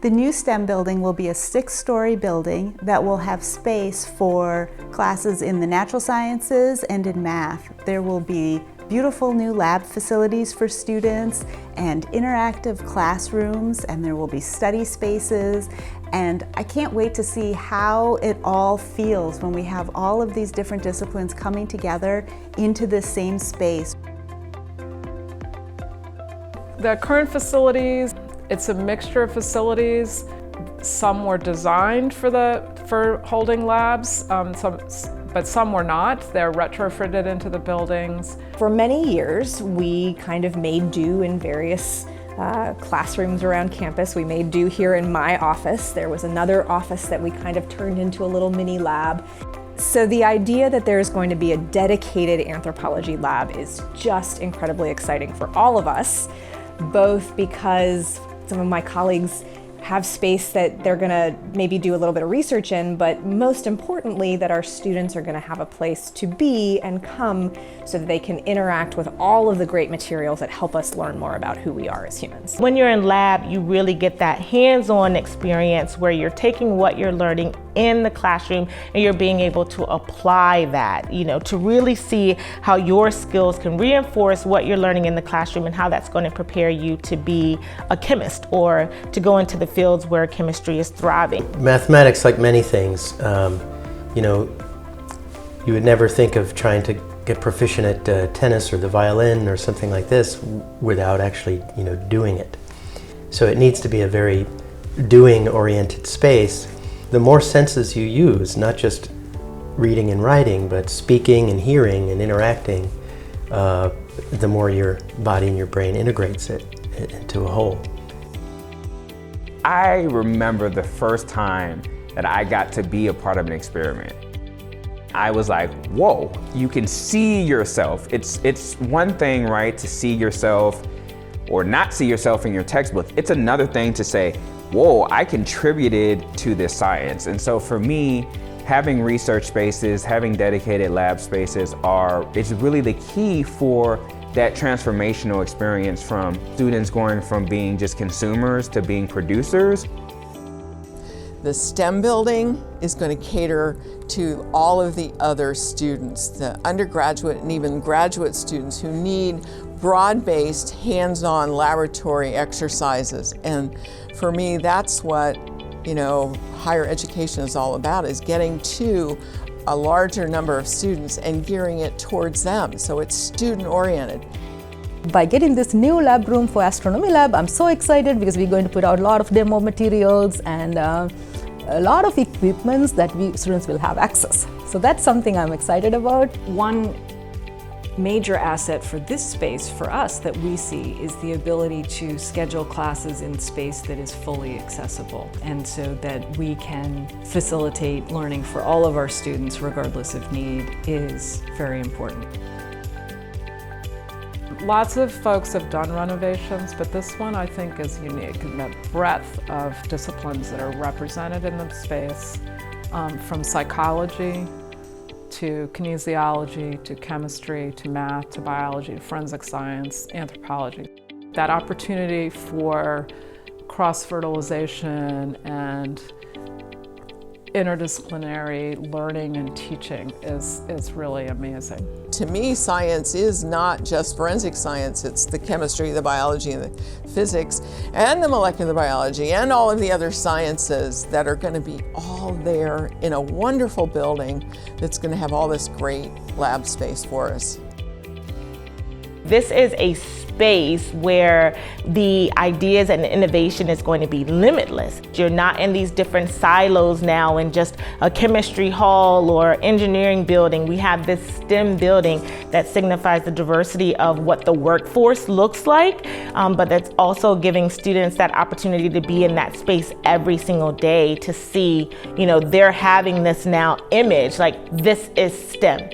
The new STEM building will be a 6-story building that will have space for classes in the natural sciences and in math. There will be beautiful new lab facilities for students and interactive classrooms, and there will be study spaces. And I can't wait to see how it all feels when we have all of these different disciplines coming together into this same space. The current facilities, it's a mixture of facilities. Some were designed for holding labs, but some were not. They're retrofitted into the buildings. For many years, we kind of made do in various classrooms around campus. We made do here in my office. There was another office that we kind of turned into a little mini lab. So the idea that there's going to be a dedicated anthropology lab is just incredibly exciting for all of us, both because some of my colleagues have space that they're gonna maybe do a little bit of research in, but most importantly, that our students are gonna have a place to be and come so that they can interact with all of the great materials that help us learn more about who we are as humans. When you're in lab, you really get that hands-on experience where you're taking what you're learning in the classroom and you're being able to apply that, to really see how your skills can reinforce what you're learning in the classroom and how that's going to prepare you to be a chemist or to go into the fields where chemistry is thriving. Mathematics, like many things, you would never think of trying to get proficient at tennis or the violin or something like this without actually, doing it. So it needs to be a very doing-oriented space. The more senses you use, not just reading and writing, but speaking and hearing and interacting, the more your body and your brain integrates it into a whole. I remember the first time that I got to be a part of an experiment. I was like, whoa, you can see yourself. It's one thing, right, to see yourself or not see yourself in your textbook. It's another thing to say, whoa, I contributed to this science. And so for me, having research spaces, having dedicated lab spaces is really the key for that transformational experience from students going from being just consumers to being producers. The STEM building is going to cater to all of the other students, the undergraduate and even graduate students who need broad-based, hands-on laboratory exercises. And for me, that's what, higher education is all about, is getting to a larger number of students and gearing it towards them. So it's student-oriented. By getting this new lab room for Astronomy Lab, I'm so excited because we're going to put out a lot of demo materials and a lot of equipments that we students will have access. So that's something I'm excited about. One major asset for this space for us that we see is the ability to schedule classes in space that is fully accessible, and so that we can facilitate learning for all of our students regardless of need is very important. Lots of folks have done renovations, but this one I think is unique in the breadth of disciplines that are represented in the space, from psychology to kinesiology, to chemistry, to math, to biology, to forensic science, anthropology. That opportunity for cross-fertilization and interdisciplinary learning and teaching is really amazing. To me, science is not just forensic science. It's the chemistry, the biology, and the physics, and the molecular biology, and all of the other sciences that are going to be all there in a wonderful building that's going to have all this great lab space for us. This is a space where the ideas and innovation is going to be limitless. You're not in these different silos now in just a chemistry hall or engineering building. We have this STEM building that signifies the diversity of what the workforce looks like, but that's also giving students that opportunity to be in that space every single day to see, they're having this now image, like this is STEM.